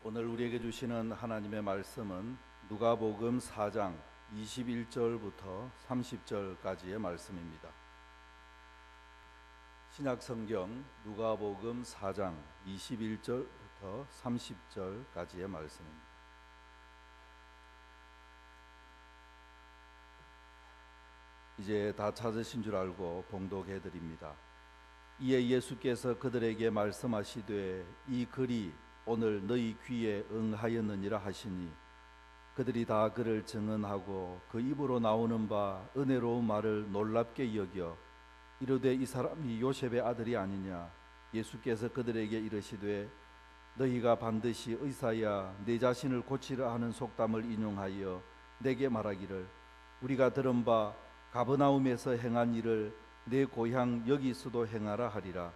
오늘 우리에게 주시는 하나님의 말씀은 누가복음 4장 21절부터 30절까지의 말씀입니다. 신약성경 누가복음 4장 21절부터 30절까지의 말씀입니다. 이제 다 찾으신 줄 알고 봉독해 드립니다. 이에 예수께서 그들에게 말씀하시되 이 글이 오늘 너희 귀에 응하였느니라 하시니 그들이 다 그를 증언하고 그 입으로 나오는 바 은혜로운 말을 놀랍게 여겨 이르되 이 사람이 요셉의 아들이 아니냐. 예수께서 그들에게 이르시되 너희가 반드시 의사야 내 자신을 고치라 하는 속담을 인용하여 내게 말하기를 우리가 들은 바 가버나움에서 행한 일을 내 고향 여기서도 행하라 하리라.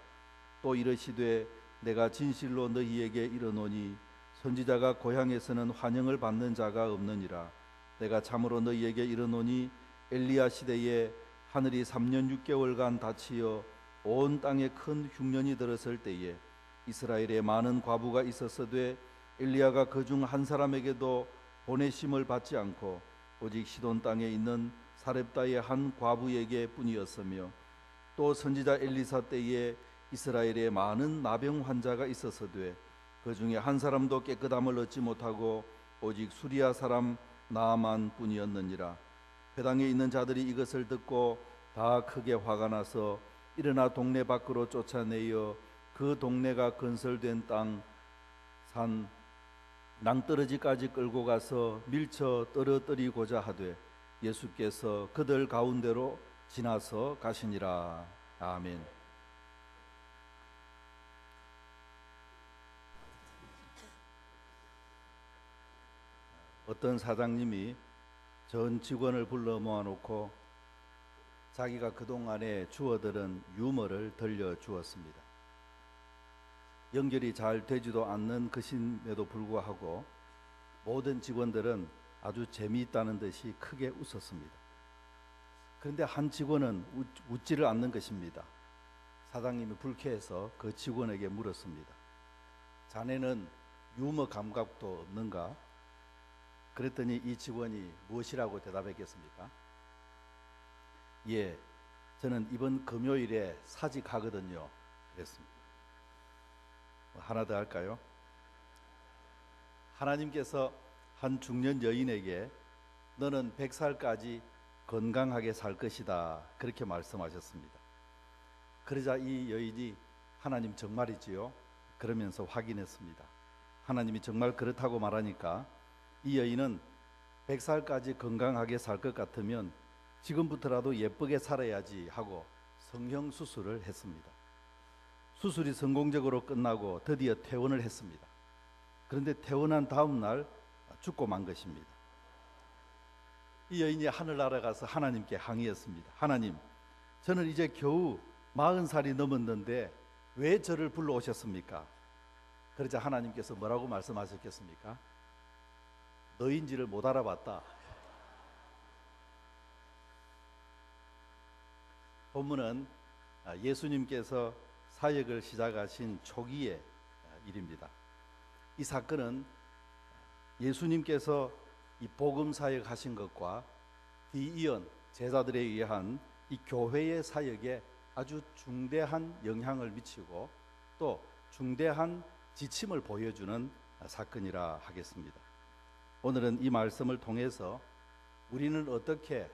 또 이르시되 내가 진실로 너희에게 이르노니 선지자가 고향에서는 환영을 받는 자가 없느니라. 내가 참으로 너희에게 이르노니 엘리야 시대에 하늘이 3년 6개월간 닫히어 온 땅에 큰 흉년이 들었을 때에 이스라엘에 많은 과부가 있었으되 엘리야가 그중 한 사람에게도 보내심을 받지 않고 오직 시돈 땅에 있는 사렙다의 한 과부에게 뿐이었으며 또 선지자 엘리사 때에 이스라엘에 많은 나병 환자가 있었으되 그 중에 한 사람도 깨끗함을 얻지 못하고 오직 수리아 사람 나아만 뿐이었느니라. 회당에 있는 자들이 이것을 듣고 다 크게 화가 나서 일어나 동네 밖으로 쫓아내어 그 동네가 건설된 땅 산 낭떠러지까지 끌고 가서 밀쳐 떨어뜨리고자 하되 예수께서 그들 가운데로 지나서 가시니라. 아멘. 어떤 사장님이 전 직원을 불러 모아놓고 자기가 그동안에 주어들은 유머를 들려주었습니다. 연결이 잘 되지도 않는 것임에도 불구하고 모든 직원들은 아주 재미있다는 듯이 크게 웃었습니다. 그런데 한 직원은 웃지를 않는 것입니다. 사장님이 불쾌해서 그 직원에게 물었습니다. 자네는 유머 감각도 없는가? 그랬더니 이 직원이 무엇이라고 대답했겠습니까? 예, 저는 이번 금요일에 사직하거든요. 그랬습니다. 하나 더 할까요? 하나님께서 한 중년 여인에게 너는 100살까지 건강하게 살 것이다 그렇게 말씀하셨습니다. 그러자 이 여인이 하나님 정말이지요? 그러면서 확인했습니다. 하나님이 정말 그렇다고 말하니까 이 여인은 100살까지 건강하게 살 것 같으면 지금부터라도 예쁘게 살아야지 하고 성형수술을 했습니다. 수술이 성공적으로 끝나고 드디어 퇴원을 했습니다. 그런데 퇴원한 다음 날 죽고 만 것입니다. 이 여인이 하늘나라 가서 하나님께 항의했습니다. 하나님, 저는 이제 겨우 40살이 넘었는데 왜 저를 불러오셨습니까? 그러자 하나님께서 뭐라고 말씀하셨겠습니까? 너인지를 못 알아봤다. 본문은 예수님께서 사역을 시작하신 초기의 일입니다. 이 사건은 예수님께서 이 복음 사역하신 것과 뒤이은 제자들에 의한 이 교회의 사역에 아주 중대한 영향을 미치고 또 중대한 지침을 보여주는 사건이라 하겠습니다. 오늘은 이 말씀을 통해서 우리는 어떻게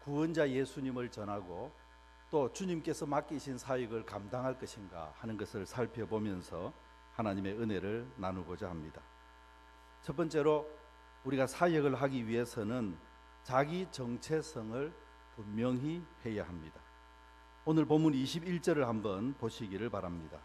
구원자 예수님을 전하고 또 주님께서 맡기신 사역을 감당할 것인가 하는 것을 살펴보면서 하나님의 은혜를 나누고자 합니다. 첫 번째로 우리가 사역을 하기 위해서는 자기 정체성을 분명히 해야 합니다. 오늘 본문 21절을 한번 보시기를 바랍니다.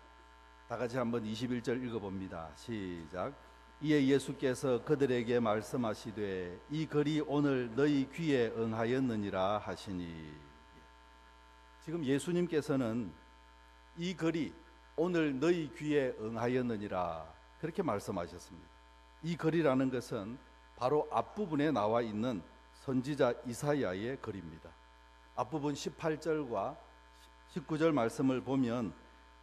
다 같이 한번 21절 읽어봅니다. 시작. 이에 예수께서 그들에게 말씀하시되 이 글이 오늘 너희 귀에 응하였느니라 하시니. 지금 예수님께서는 이 글이 오늘 너희 귀에 응하였느니라 그렇게 말씀하셨습니다. 이 글이라는 것은 바로 앞부분에 나와 있는 선지자 이사야의 글입니다. 앞부분 18절과 19절 말씀을 보면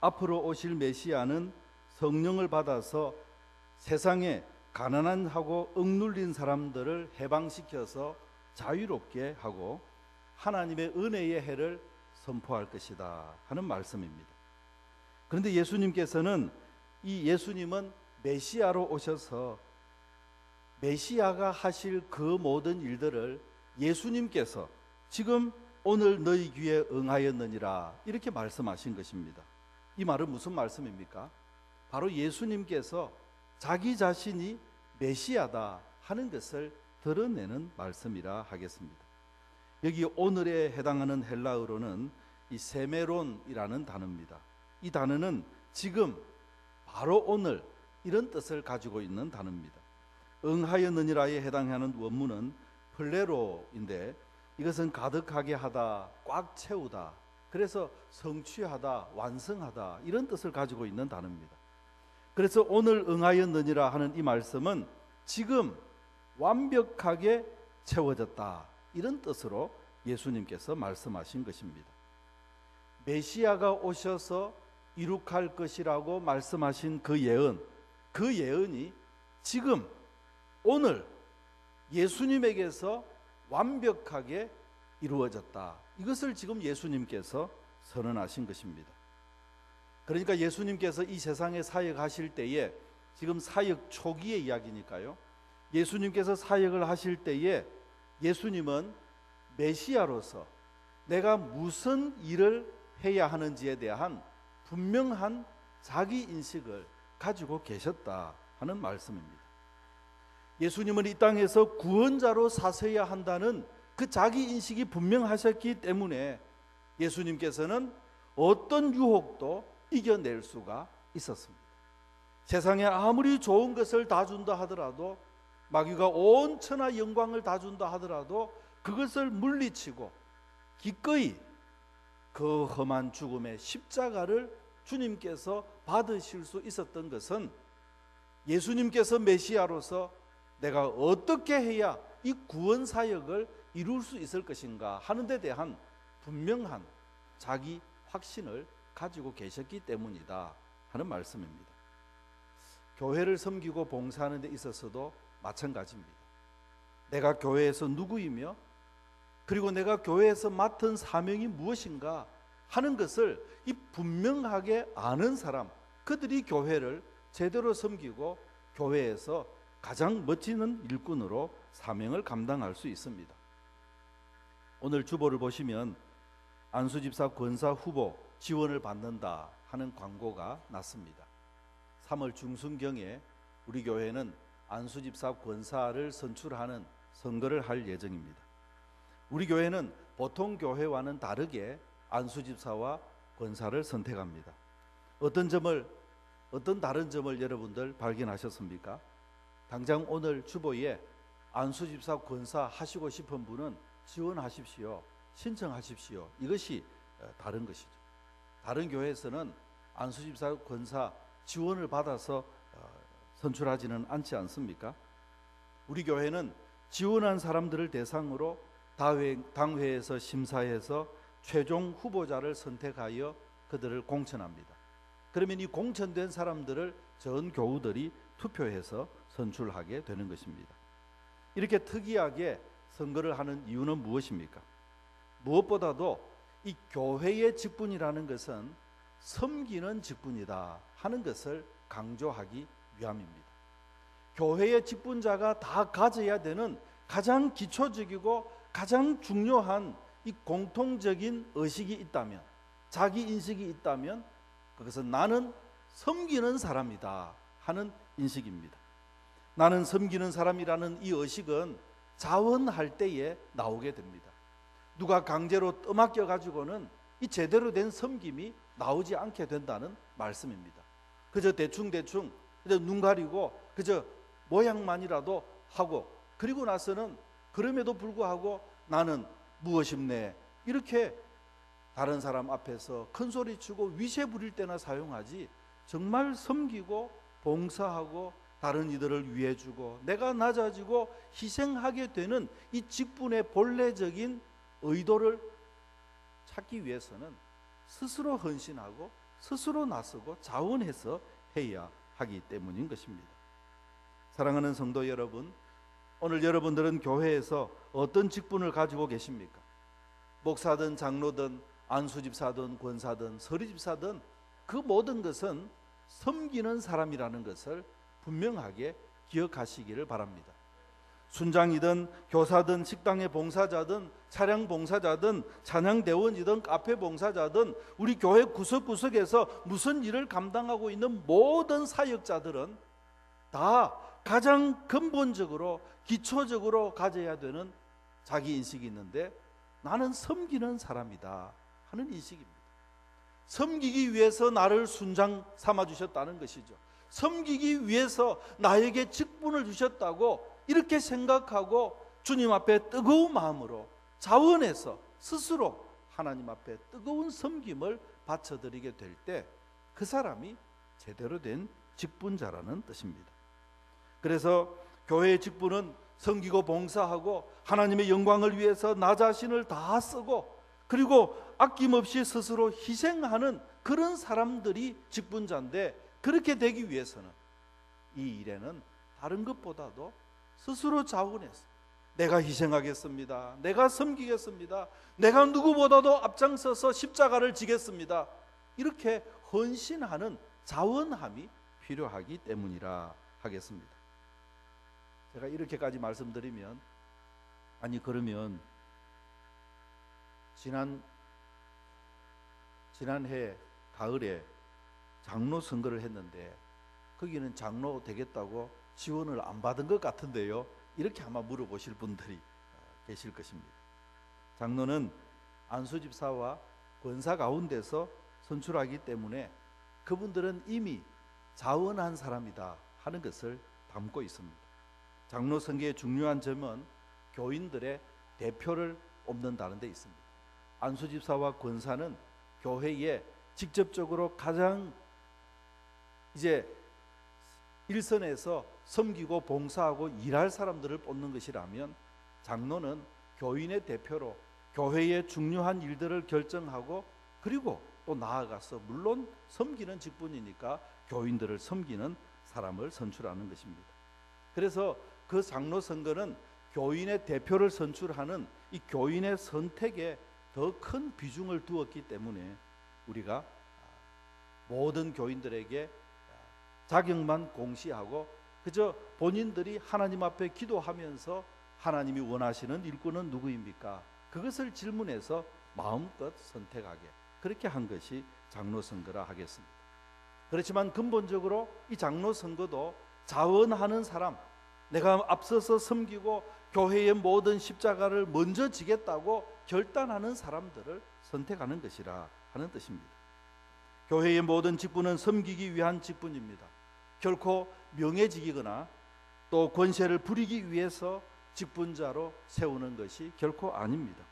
앞으로 오실 메시아는 성령을 받아서 세상에 가난하고 억눌린 사람들을 해방시켜서 자유롭게 하고 하나님의 은혜의 해를 선포할 것이다 하는 말씀입니다. 그런데 예수님께서는 예수님은 메시아로 오셔서 메시아가 하실 그 모든 일들을 예수님께서 지금 오늘 너희 귀에 응하였느니라 이렇게 말씀하신 것입니다. 이 말은 무슨 말씀입니까? 바로 예수님께서 자기 자신이 메시아다 하는 것을 드러내는 말씀이라 하겠습니다. 여기 오늘에 해당하는 헬라어로는 이 세메론이라는 단어입니다. 이 단어는 지금 바로 오늘 이런 뜻을 가지고 있는 단어입니다. 응하였느니라에 해당하는 원문은 플레로인데 이것은 가득하게 하다, 꽉 채우다, 그래서 성취하다, 완성하다 이런 뜻을 가지고 있는 단어입니다. 그래서 오늘 응하였느니라 하는 이 말씀은 지금 완벽하게 채워졌다 이런 뜻으로 예수님께서 말씀하신 것입니다. 메시아가 오셔서 이룩할 것이라고 말씀하신 그 예언이 지금 오늘 예수님에게서 완벽하게 이루어졌다. 이것을 지금 예수님께서 선언하신 것입니다. 그러니까 예수님께서 이 세상에 사역하실 때에 지금 사역 초기의 이야기니까요. 예수님께서 사역을 하실 때에 예수님은 메시아로서 내가 무슨 일을 해야 하는지에 대한 분명한 자기 인식을 가지고 계셨다 하는 말씀입니다. 예수님은 이 땅에서 구원자로 사셔야 한다는 그 자기 인식이 분명하셨기 때문에 예수님께서는 어떤 유혹도 이겨낼 수가 있었습니다. 세상에 아무리 좋은 것을 다 준다 하더라도, 마귀가 온 천하 영광을 다 준다 하더라도 그것을 물리치고 기꺼이 그 험한 죽음의 십자가를 주님께서 받으실 수 있었던 것은 예수님께서 메시아로서 내가 어떻게 해야 이 구원 사역을 이룰 수 있을 것인가 하는 데 대한 분명한 자기 확신을 가지고 계셨기 때문이다 하는 말씀입니다. 교회를 섬기고 봉사하는 데 있어서도 마찬가지입니다. 내가 교회에서 누구이며 그리고 내가 교회에서 맡은 사명이 무엇인가 하는 것을 이 분명하게 아는 사람, 그들이 교회를 제대로 섬기고 교회에서 가장 멋지는 일꾼으로 사명을 감당할 수 있습니다. 오늘 주보를 보시면 안수집사 권사 후보 지원을 받는다 하는 광고가 났습니다. 3월 중순경에 우리 교회는 안수집사 권사를 선출하는 선거를 할 예정입니다. 우리 교회는 보통 교회와는 다르게 안수집사와 권사를 선택합니다. 어떤 다른 점을 여러분들 발견하셨습니까? 당장 오늘 주보에 안수집사 권사 하시고 싶은 분은 지원하십시오, 신청하십시오. 이것이 다른 것이죠. 다른 교회에서는 안수집사 권사 지원을 받아서 선출하지는 않지 않습니까? 우리 교회는 지원한 사람들을 대상으로 당회에서 심사해서 최종 후보자를 선택하여 그들을 공천합니다. 그러면 이 공천된 사람들을 전 교우들이 투표해서 선출하게 되는 것입니다. 이렇게 특이하게 선거를 하는 이유는 무엇입니까? 무엇보다도 이 교회의 직분이라는 것은 섬기는 직분이다 하는 것을 강조하기 위함입니다. 교회의 직분자가 다 가져야 되는 가장 기초적이고 가장 중요한 이 공통적인 의식이 있다면, 자기 인식이 있다면 그것은 나는 섬기는 사람이다 하는 인식입니다. 나는 섬기는 사람이라는 이 의식은 자원할 때에 나오게 됩니다. 누가 강제로 떠맡겨 가지고는 이 제대로 된 섬김이 나오지 않게 된다는 말씀입니다. 그저 대충 그저 눈 가리고 그저 모양만이라도 하고, 그리고 나서는 그럼에도 불구하고 나는 무엇입네 이렇게 다른 사람 앞에서 큰 소리 치고 위세 부릴 때나 사용하지, 정말 섬기고 봉사하고 다른 이들을 위해 주고 내가 낮아지고 희생하게 되는 이 직분의 본래적인 의도를 찾기 위해서는 스스로 헌신하고 스스로 나서고 자원해서 해야 하기 때문인 것입니다. 사랑하는 성도 여러분, 오늘 여러분들은 교회에서 어떤 직분을 가지고 계십니까? 목사든 장로든 안수집사든 권사든 서리집사든 그 모든 것은 섬기는 사람이라는 것을 분명하게 기억하시기를 바랍니다. 순장이든 교사든 식당의 봉사자든 차량 봉사자든 찬양대원이든 카페 봉사자든 우리 교회 구석구석에서 무슨 일을 감당하고 있는 모든 사역자들은 다 가장 근본적으로 기초적으로 가져야 되는 자기 인식이 있는데, 나는 섬기는 사람이다 하는 인식입니다. 섬기기 위해서 나를 순장 삼아 주셨다는 것이죠. 섬기기 위해서 나에게 직분을 주셨다고 이렇게 생각하고 주님 앞에 뜨거운 마음으로 자원해서 스스로 하나님 앞에 뜨거운 섬김을 바쳐드리게 될 때 그 사람이 제대로 된 직분자라는 뜻입니다. 그래서 교회의 직분은 섬기고 봉사하고 하나님의 영광을 위해서 나 자신을 다 쓰고 그리고 아낌없이 스스로 희생하는 그런 사람들이 직분자인데, 그렇게 되기 위해서는 이 일에는 다른 것보다도 스스로 자원해서 내가 희생하겠습니다, 내가 섬기겠습니다, 내가 누구보다도 앞장서서 십자가를 지겠습니다, 이렇게 헌신하는 자원함이 필요하기 때문이라 하겠습니다. 제가 이렇게까지 말씀드리면, 아니 그러면 지난해 가을에 장로 선거를 했는데 거기는 장로 되겠다고 지원을 안 받은 것 같은데요, 이렇게 아마 물어보실 분들이 계실 것입니다. 장로는 안수집사와 권사 가운데서 선출하기 때문에 그분들은 이미 자원한 사람이다 하는 것을 담고 있습니다. 장로 선거의 중요한 점은 교인들의 대표를 뽑는다는 데 있습니다. 안수집사와 권사는 교회에 직접적으로 가장 이제 일선에서 섬기고 봉사하고 일할 사람들을 뽑는 것이라면, 장로는 교인의 대표로 교회의 중요한 일들을 결정하고 그리고 또 나아가서 물론 섬기는 직분이니까 교인들을 섬기는 사람을 선출하는 것입니다. 그래서 그 장로 선거는 교인의 대표를 선출하는 이 교인의 선택에 더 큰 비중을 두었기 때문에 우리가 모든 교인들에게 자격만 공시하고 그저 본인들이 하나님 앞에 기도하면서 하나님이 원하시는 일꾼은 누구입니까? 그것을 질문해서 마음껏 선택하게, 그렇게 한 것이 장로 선거라 하겠습니다. 그렇지만 근본적으로 이 장로 선거도 자원하는 사람, 내가 앞서서 섬기고 교회의 모든 십자가를 먼저 지겠다고 결단하는 사람들을 선택하는 것이라 하는 뜻입니다. 교회의 모든 직분은 섬기기 위한 직분입니다. 결코 명예직이거나 또 권세를 부리기 위해서 직분자로 세우는 것이 결코 아닙니다.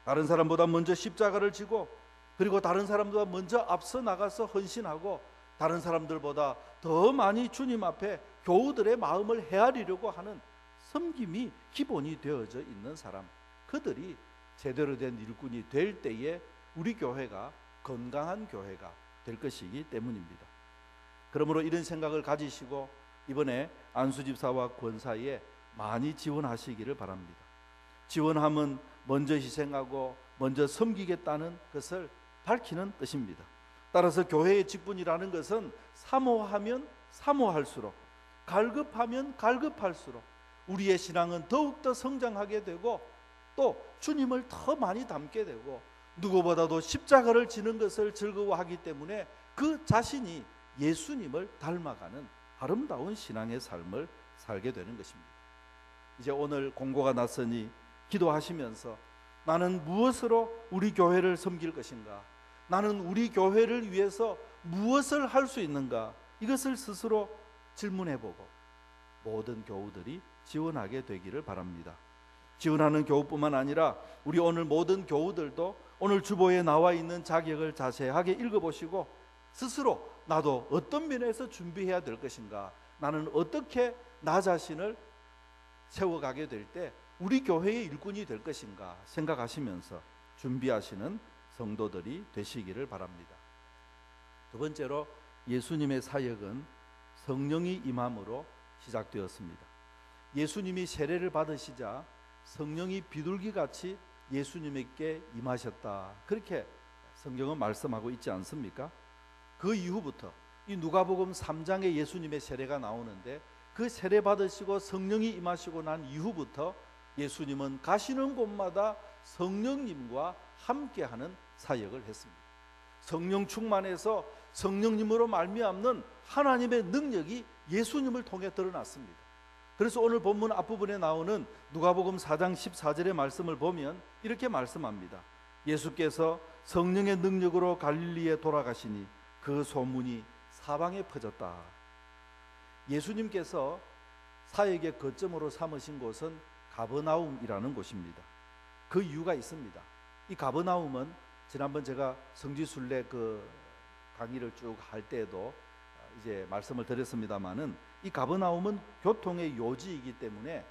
다른 사람보다 먼저 십자가를 지고 그리고 다른 사람보다 먼저 앞서 나가서 헌신하고 다른 사람들보다 더 많이 주님 앞에 교우들의 마음을 헤아리려고 하는 섬김이 기본이 되어져 있는 사람, 그들이 제대로 된 일꾼이 될 때에 우리 교회가 건강한 교회가 될 것이기 때문입니다. 그러므로 이런 생각을 가지시고 이번에 안수집사와 권사에 많이 지원하시기를 바랍니다. 지원함은 먼저 희생하고 먼저 섬기겠다는 것을 밝히는 뜻입니다. 따라서 교회의 직분이라는 것은 사모하면 사모할수록, 갈급하면 갈급할수록 우리의 신앙은 더욱더 성장하게 되고 또 주님을 더 많이 닮게 되고 누구보다도 십자가를 지는 것을 즐거워하기 때문에 그 자신이 예수님을 닮아가는 아름다운 신앙의 삶을 살게 되는 것입니다. 이제 오늘 공고가 났으니 기도하시면서 나는 무엇으로 우리 교회를 섬길 것인가, 나는 우리 교회를 위해서 무엇을 할 수 있는가, 이것을 스스로 질문해보고 모든 교우들이 지원하게 되기를 바랍니다. 지원하는 교우뿐만 아니라 우리 오늘 모든 교우들도 오늘 주보에 나와 있는 자격을 자세하게 읽어보시고 스스로 나도 어떤 면에서 준비해야 될 것인가, 나는 어떻게 나 자신을 세워가게 될 때 우리 교회의 일꾼이 될 것인가 생각하시면서 준비하시는 성도들이 되시기를 바랍니다. 두 번째로 예수님의 사역은 성령이 임함으로 시작되었습니다. 예수님이 세례를 받으시자 성령이 비둘기같이 예수님에게 임하셨다, 그렇게 성경은 말씀하고 있지 않습니까? 그 이후부터 이 누가복음 3장에 예수님의 세례가 나오는데, 그 세례 받으시고 성령이 임하시고 난 이후부터 예수님은 가시는 곳마다 성령님과 함께하는 사역을 했습니다. 성령 충만해서 성령님으로 말미암는 하나님의 능력이 예수님을 통해 드러났습니다. 그래서 오늘 본문 앞부분에 나오는 누가복음 4장 14절의 말씀을 보면 이렇게 말씀합니다. 예수께서 성령의 능력으로 갈릴리에 돌아가시니 그 소문이 사방에 퍼졌다. 예수님께서 사역의 거점으로 삼으신 곳은 가버나움이라는 곳입니다. 그 이유가 있습니다. 이 가버나움은 지난번 제가 성지순례 그 강의를 쭉 할 때에도 이제 말씀을 드렸습니다마는, 이 가버나움은 교통의 요지이기 때문에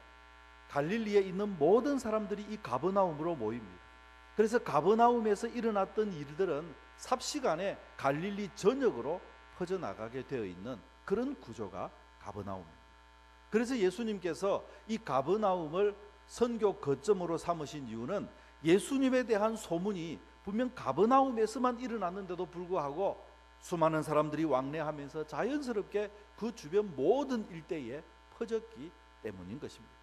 갈릴리에 있는 모든 사람들이 이 가버나움으로 모입니다. 그래서 가버나움에서 일어났던 일들은 삽시간에 갈릴리 전역으로 퍼져나가게 되어 있는 그런 구조가 가버나움입니다. 그래서 예수님께서 이 가버나움을 선교 거점으로 삼으신 이유는 예수님에 대한 소문이 분명 가버나움에서만 일어났는데도 불구하고 수많은 사람들이 왕래하면서 자연스럽게 그 주변 모든 일대에 퍼졌기 때문인 것입니다.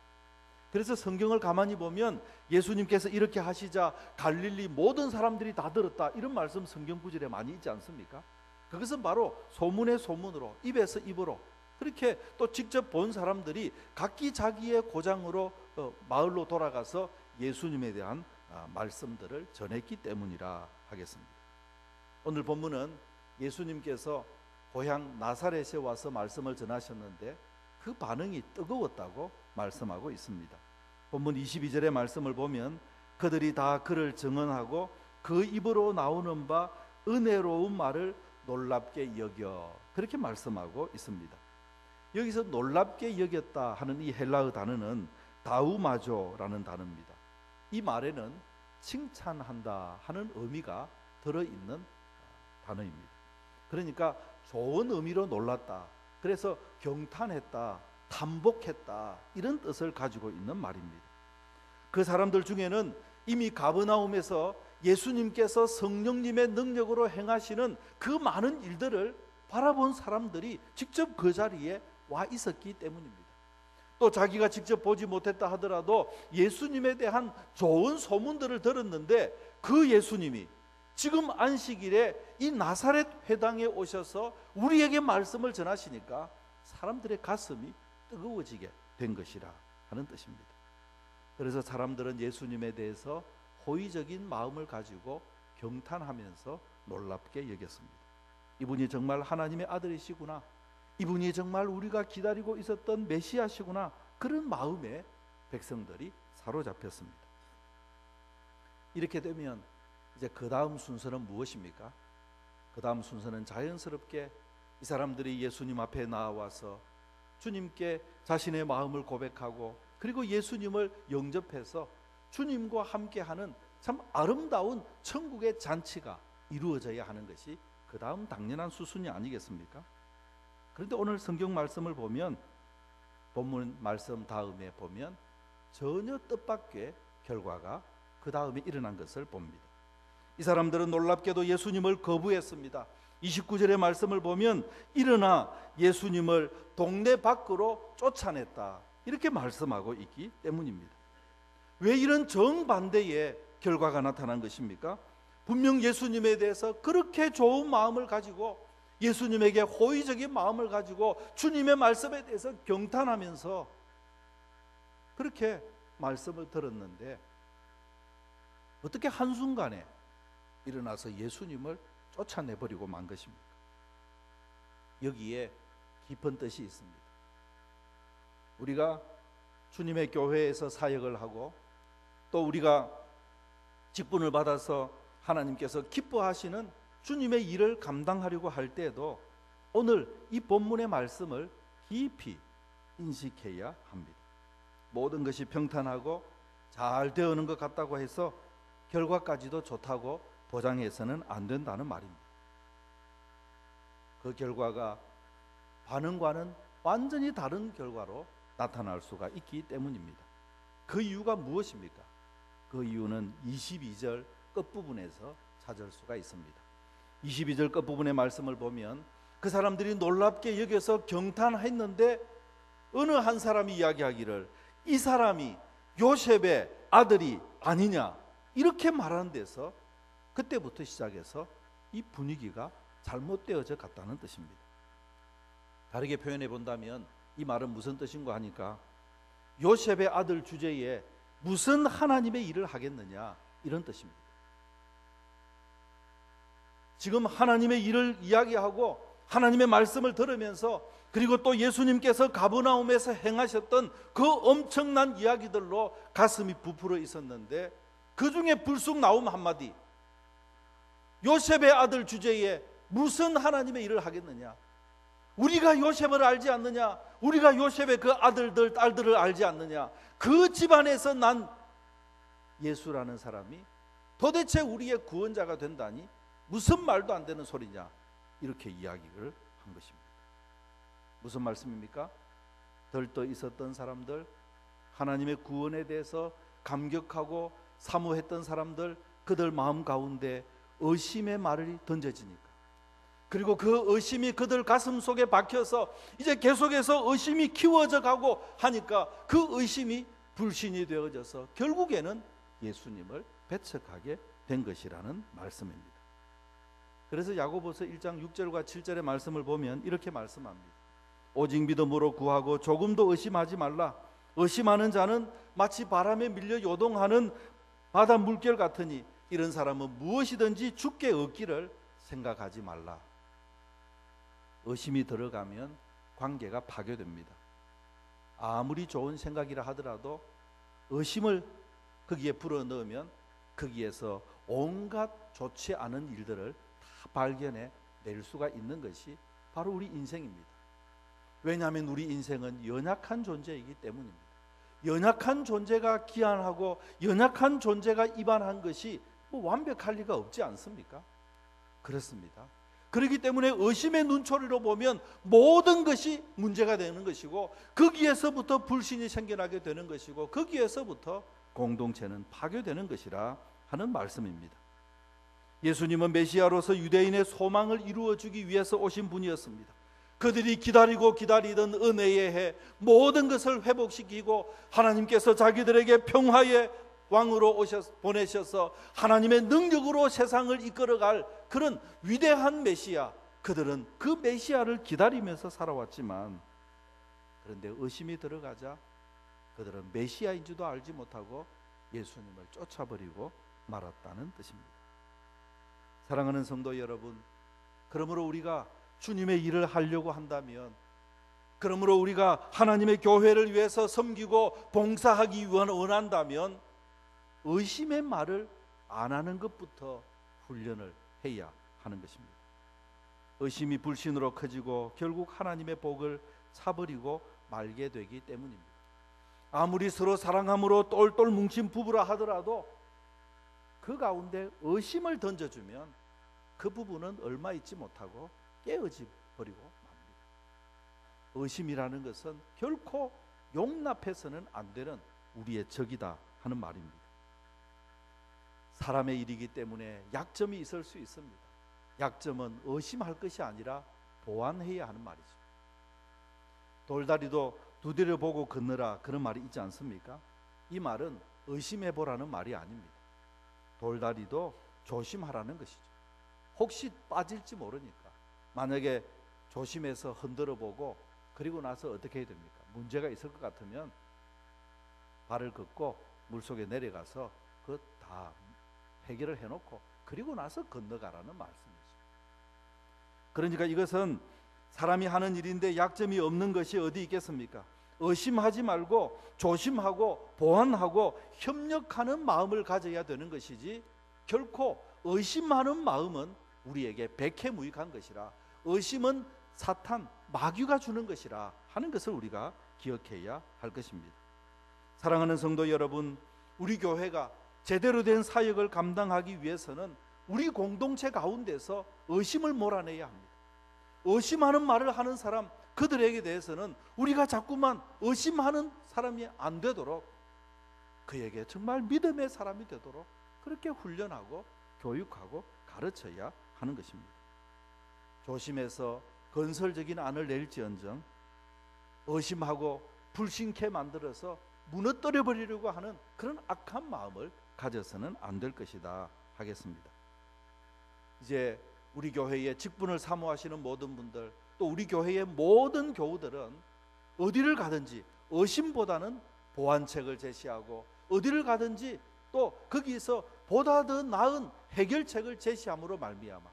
그래서 성경을 가만히 보면 예수님께서 이렇게 하시자 갈릴리 모든 사람들이 다 들었다, 이런 말씀 성경 구절에 많이 있지 않습니까? 그것은 바로 소문의 소문으로, 입에서 입으로, 그렇게 또 직접 본 사람들이 각기 자기의 고장으로 마을로 돌아가서 예수님에 대한 말씀들을 전했기 때문이라 하겠습니다. 오늘 본문은 예수님께서 고향 나사렛에 와서 말씀을 전하셨는데 그 반응이 뜨거웠다고 말씀하고 있습니다. 본문 22절의 말씀을 보면 그들이 다 그를 증언하고 그 입으로 나오는 바 은혜로운 말을 놀랍게 여겨, 그렇게 말씀하고 있습니다. 여기서 놀랍게 여겼다 하는 이 헬라어 단어는 다우마조라는 단어입니다. 이 말에는 칭찬한다 하는 의미가 들어있는 단어입니다. 그러니까 좋은 의미로 놀랐다, 그래서 경탄했다, 탐복했다, 이런 뜻을 가지고 있는 말입니다. 그 사람들 중에는 이미 가버나움에서 예수님께서 성령님의 능력으로 행하시는 그 많은 일들을 바라본 사람들이 직접 그 자리에 와 있었기 때문입니다. 또 자기가 직접 보지 못했다 하더라도 예수님에 대한 좋은 소문들을 들었는데, 그 예수님이 지금 안식일에 이 나사렛 회당에 오셔서 우리에게 말씀을 전하시니까 사람들의 가슴이 뜨거워지게 된 것이라 하는 뜻입니다. 그래서 사람들은 예수님에 대해서 호의적인 마음을 가지고 경탄하면서 놀랍게 여겼습니다. 이분이 정말 하나님의 아들이시구나, 이분이 정말 우리가 기다리고 있었던 메시아시구나, 그런 마음에 백성들이 사로잡혔습니다. 이렇게 되면 이제 그 다음 순서는 무엇입니까? 그 다음 순서는 자연스럽게 이 사람들이 예수님 앞에 나와서 주님께 자신의 마음을 고백하고, 그리고 예수님을 영접해서 주님과 함께하는 참 아름다운 천국의 잔치가 이루어져야 하는 것이 그 다음 당연한 수순이 아니겠습니까? 그런데 오늘 성경 말씀을 보면, 본문 말씀 다음에 보면 전혀 뜻밖의 결과가 그 다음에 일어난 것을 봅니다. 이 사람들은 놀랍게도 예수님을 거부했습니다. 29절의 말씀을 보면 일어나 예수님을 동네 밖으로 쫓아냈다, 이렇게 말씀하고 있기 때문입니다. 왜 이런 정반대의 결과가 나타난 것입니까? 분명 예수님에 대해서 그렇게 좋은 마음을 가지고, 예수님에게 호의적인 마음을 가지고 주님의 말씀에 대해서 경탄하면서 그렇게 말씀을 들었는데, 어떻게 한순간에 일어나서 예수님을 쫓아내버리고 만 것입니까? 여기에 깊은 뜻이 있습니다. 우리가 주님의 교회에서 사역을 하고, 또 우리가 직분을 받아서 하나님께서 기뻐하시는 주님의 일을 감당하려고 할 때에도 오늘 이 본문의 말씀을 깊이 인식해야 합니다. 모든 것이 평탄하고 잘 되어오는 것 같다고 해서 결과까지도 좋다고 보장해서는 안 된다는 말입니다. 그 결과가 반응과는 완전히 다른 결과로 나타날 수가 있기 때문입니다. 그 이유가 무엇입니까? 그 이유는 22절 끝부분에서 찾을 수가 있습니다. 22절 끝부분의 말씀을 보면 그 사람들이 놀랍게 여겨서 경탄했는데 어느 한 사람이 이야기하기를 이 사람이 요셉의 아들이 아니냐 이렇게 말하는 데서 그때부터 시작해서 이 분위기가 잘못되어져 갔다는 뜻입니다. 다르게 표현해 본다면 이 말은 무슨 뜻인가 하니까 요셉의 아들 주제에 무슨 하나님의 일을 하겠느냐 이런 뜻입니다. 지금 하나님의 일을 이야기하고 하나님의 말씀을 들으면서 그리고 또 예수님께서 가버나움에서 행하셨던 그 엄청난 이야기들로 가슴이 부풀어 있었는데 그 중에 불쑥 나온 한마디, 요셉의 아들 주제에 무슨 하나님의 일을 하겠느냐, 우리가 요셉을 알지 않느냐, 우리가 요셉의 그 아들들 딸들을 알지 않느냐, 그 집안에서 난 예수라는 사람이 도대체 우리의 구원자가 된다니 무슨 말도 안 되는 소리냐, 이렇게 이야기를 한 것입니다. 무슨 말씀입니까? 들떠 있었던 사람들, 하나님의 구원에 대해서 감격하고 사모했던 사람들, 그들 마음 가운데 의심의 말이 던져지니까, 그리고 그 의심이 그들 가슴 속에 박혀서 이제 계속해서 의심이 키워져 가고 하니까 그 의심이 불신이 되어져서 결국에는 예수님을 배척하게 된 것이라는 말씀입니다. 그래서 야고보서 1장 6절과 7절의 말씀을 보면 이렇게 말씀합니다. 오직 믿음으로 구하고 조금도 의심하지 말라. 의심하는 자는 마치 바람에 밀려 요동하는 바다 물결 같으니 이런 사람은 무엇이든지 주께 얻기를 생각하지 말라. 의심이 들어가면 관계가 파괴됩니다. 아무리 좋은 생각이라 하더라도 의심을 거기에 불어넣으면 거기에서 온갖 좋지 않은 일들을 다 발견해 낼 수가 있는 것이 바로 우리 인생입니다. 왜냐하면 우리 인생은 연약한 존재이기 때문입니다. 연약한 존재가 기한하고 연약한 존재가 입안한 것이 뭐 완벽할 리가 없지 않습니까? 그렇습니다. 그렇기 때문에 의심의 눈초리로 보면 모든 것이 문제가 되는 것이고 거기에서부터 불신이 생겨나게 되는 것이고 거기에서부터 공동체는 파괴되는 것이라 하는 말씀입니다. 예수님은 메시아로서 유대인의 소망을 이루어주기 위해서 오신 분이었습니다. 그들이 기다리고 기다리던 은혜의 해, 모든 것을 회복시키고 하나님께서 자기들에게 평화의 왕으로 보내셔서 하나님의 능력으로 세상을 이끌어갈 그런 위대한 메시아, 그들은 그 메시아를 기다리면서 살아왔지만, 그런데 의심이 들어가자 그들은 메시아인지도 알지 못하고 예수님을 쫓아버리고 말았다는 뜻입니다. 사랑하는 성도 여러분, 그러므로 우리가 주님의 일을 하려고 한다면, 그러므로 우리가 하나님의 교회를 위해서 섬기고 봉사하기 원한다면 의심의 말을 안 하는 것부터 훈련을 해야 하는 것입니다. 의심이 불신으로 커지고 결국 하나님의 복을 차버리고 말게 되기 때문입니다. 아무리 서로 사랑함으로 똘똘 뭉친 부부라 하더라도 그 가운데 의심을 던져주면 그 부부는 얼마 있지 못하고 깨어지 버리고 맙니다. 의심이라는 것은 결코 용납해서는 안 되는 우리의 적이다 하는 말입니다. 사람의 일이기 때문에 약점이 있을 수 있습니다. 약점은 의심할 것이 아니라 보완해야 하는 말이죠. 돌다리도 두드려 보고 건너라, 그런 말이 있지 않습니까? 이 말은 의심해보라는 말이 아닙니다. 돌다리도 조심하라는 것이죠. 혹시 빠질지 모르니까 만약에 조심해서 흔들어 보고 그리고 나서 어떻게 해야 됩니까? 문제가 있을 것 같으면 발을 긋고 물속에 내려가서 그 다 해결을 해놓고 그리고 나서 건너가라는 말씀이죠. 그러니까 이것은 사람이 하는 일인데 약점이 없는 것이 어디 있겠습니까? 의심하지 말고 조심하고 보완하고 협력하는 마음을 가져야 되는 것이지, 결코 의심하는 마음은 우리에게 백해무익한 것이라, 의심은 사탄, 마귀가 주는 것이라 하는 것을 우리가 기억해야 할 것입니다. 사랑하는 성도 여러분, 우리 교회가 제대로 된 사역을 감당하기 위해서는 우리 공동체 가운데서 의심을 몰아내야 합니다. 의심하는 말을 하는 사람, 그들에게 대해서는 우리가 자꾸만 의심하는 사람이 안 되도록, 그에게 정말 믿음의 사람이 되도록 그렇게 훈련하고 교육하고 가르쳐야 하는 것입니다. 조심해서 건설적인 안을 낼지언정 의심하고 불신케 만들어서 무너뜨려 버리려고 하는 그런 악한 마음을 가져서는 안 될 것이다 하겠습니다. 이제 우리 교회의 직분을 사모하시는 모든 분들, 또 우리 교회의 모든 교우들은 어디를 가든지 의심보다는 보완책을 제시하고, 어디를 가든지 또 거기서 보다 더 나은 해결책을 제시함으로 말미암아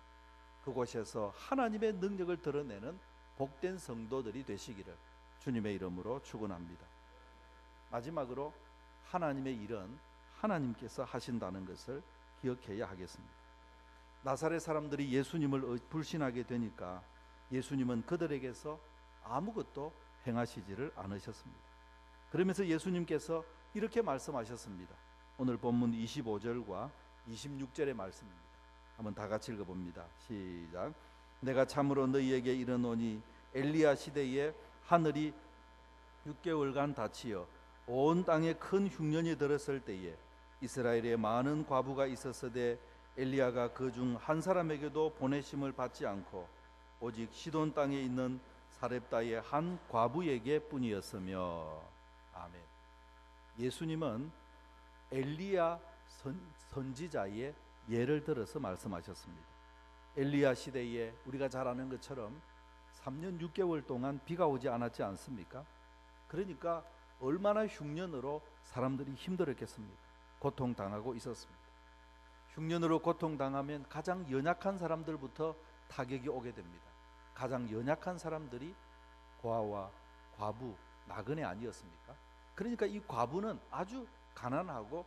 그곳에서 하나님의 능력을 드러내는 복된 성도들이 되시기를 주님의 이름으로 축원합니다. 마지막으로 하나님의 일은 하나님께서 하신다는 것을 기억해야 하겠습니다. 나사렛 사람들이 예수님을 불신하게 되니까 예수님은 그들에게서 아무것도 행하시지를 않으셨습니다. 그러면서 예수님께서 이렇게 말씀하셨습니다. 오늘 본문 25절과 26절의 말씀입니다. 한번 다 같이 읽어봅니다. 시작. 내가 참으로 너희에게 이르노니 엘리야 시대에 하늘이 6개월간 닫히어 온 땅에 큰 흉년이 들었을 때에 이스라엘에 많은 과부가 있었으되 엘리야가 그 중 한 사람에게도 보내심을 받지 않고 오직 시돈 땅에 있는 사렙다의 한 과부에게 뿐이었으며. 아멘. 예수님은 엘리야 선지자의 예를 들어서 말씀하셨습니다. 엘리야 시대에 우리가 잘 아는 것처럼 3년 6개월 동안 비가 오지 않았지 않습니까? 그러니까 얼마나 흉년으로 사람들이 힘들었겠습니까? 고통당하고 있었습니다. 흉년으로 고통당하면 가장 연약한 사람들부터 타격이 오게 됩니다. 가장 연약한 사람들이 고아와 과부, 나그네 아니었습니까? 그러니까 이 과부는 아주 가난하고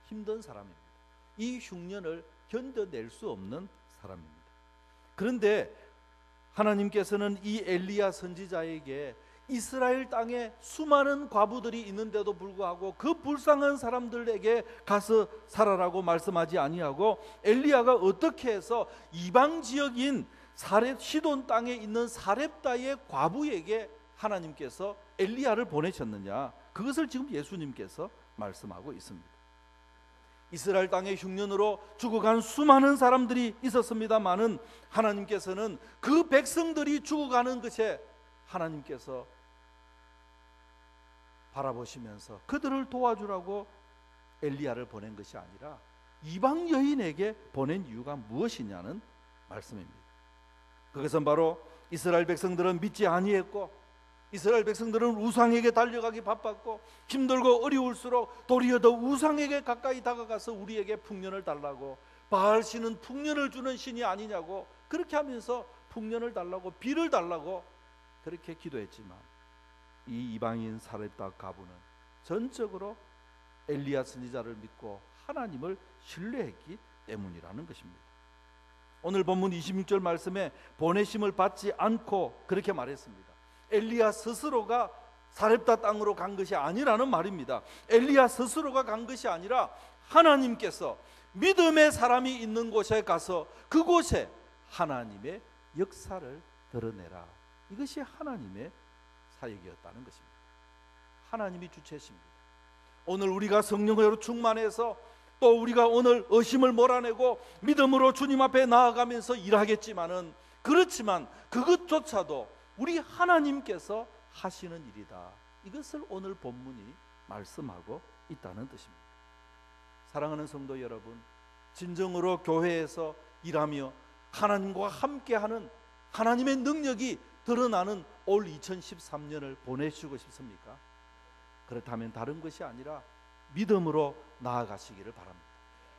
힘든 사람입니다. 이 흉년을 견뎌낼 수 없는 사람입니다. 그런데 하나님께서는 이 엘리야 선지자에게 이스라엘 땅에 수많은 과부들이 있는데도 불구하고 그 불쌍한 사람들에게 가서 살아라고 말씀하지 아니하고, 엘리야가 어떻게 해서 이방 지역인 시돈 땅에 있는 사렙다의 과부에게 하나님께서 엘리야를 보내셨느냐, 그것을 지금 예수님께서 말씀하고 있습니다. 이스라엘 땅의 흉년으로 죽어간 수많은 사람들이 있었습니다마는 하나님께서는 그 백성들이 죽어가는 것에 하나님께서 바라보시면서 그들을 도와주라고 엘리야를 보낸 것이 아니라 이방 여인에게 보낸 이유가 무엇이냐는 말씀입니다. 그것은 바로 이스라엘 백성들은 믿지 아니했고, 이스라엘 백성들은 우상에게 달려가기 바빴고, 힘들고 어려울수록 도리어 더 우상에게 가까이 다가가서 우리에게 풍년을 달라고, 바알 신은 풍년을 주는 신이 아니냐고 그렇게 하면서 풍년을 달라고, 비를 달라고 그렇게 기도했지만, 이 이방인 사렙다 과부는 전적으로 엘리야 선지자를 믿고 하나님을 신뢰했기 때문이라는 것입니다. 오늘 본문 26절 말씀에 보내심을 받지 않고 그렇게 말했습니다. 엘리야 스스로가 사렙다 땅으로 간 것이 아니라는 말입니다. 엘리야 스스로가 간 것이 아니라 하나님께서 믿음의 사람이 있는 곳에 가서 그곳에 하나님의 역사를 드러내라. 이것이 하나님의 사역이었다는 것입니다. 하나님이 주체십니다. 오늘 우리가 성령으로 충만해서 또 우리가 오늘 의심을 몰아내고 믿음으로 주님 앞에 나아가면서 일하겠지만은, 그렇지만 그것조차도 우리 하나님께서 하시는 일이다. 이것을 오늘 본문이 말씀하고 있다는 뜻입니다. 사랑하는 성도 여러분, 진정으로 교회에서 일하며 하나님과 함께하는 하나님의 능력이 드러나는 올 2013년을 보내시고 싶습니까? 그렇다면 다른 것이 아니라 믿음으로 나아가시기를 바랍니다.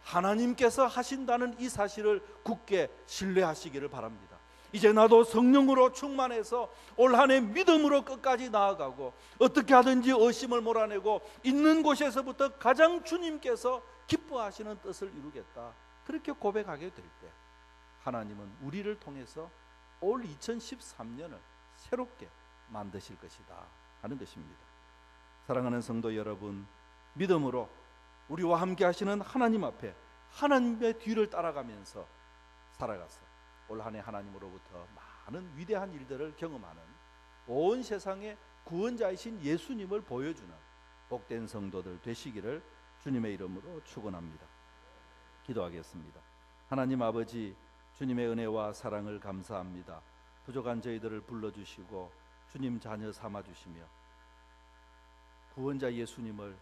하나님께서 하신다는 이 사실을 굳게 신뢰하시기를 바랍니다. 이제 나도 성령으로 충만해서 올 한 해 믿음으로 끝까지 나아가고 어떻게 하든지 의심을 몰아내고 있는 곳에서부터 가장 주님께서 기뻐하시는 뜻을 이루겠다, 그렇게 고백하게 될 때 하나님은 우리를 통해서 올 2013년을 새롭게 만드실 것이다 하는 것입니다. 사랑하는 성도 여러분, 믿음으로 우리와 함께 하시는 하나님 앞에 하나님의 뒤를 따라가면서 살아가서 올 한 해 하나님으로부터 많은 위대한 일들을 경험하는 온 세상에 구원자이신 예수님을 보여주는 복된 성도들 되시기를 주님의 이름으로 축원합니다. 기도하겠습니다. 하나님 아버지, 주님의 은혜와 사랑을 감사합니다. 부족한 저희들을 불러주시고 주님 자녀 삼아주시며 구원자 예수님을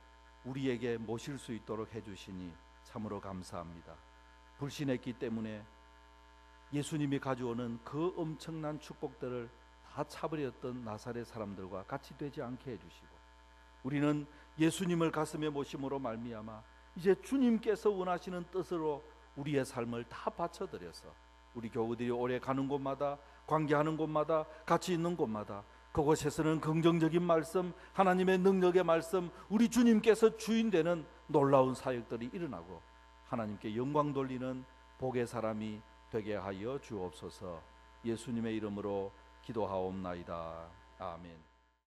우리에게 모실 수 있도록 해주시니 참으로 감사합니다. 불신했기 때문에 예수님이 가져오는 그 엄청난 축복들을 다 차버렸던 나사렛 사람들과 같이 되지 않게 해주시고, 우리는 예수님을 가슴에 모심으로 말미암아 이제 주님께서 원하시는 뜻으로 우리의 삶을 다 바쳐드려서 우리 교우들이 오래 가는 곳마다, 관계하는 곳마다, 같이 있는 곳마다 그곳에서는 긍정적인 말씀, 하나님의 능력의 말씀, 우리 주님께서 주인 되는 놀라운 사역들이 일어나고 하나님께 영광 돌리는 복의 사람이 되게 하여 주옵소서. 예수님의 이름으로 기도하옵나이다. 아멘.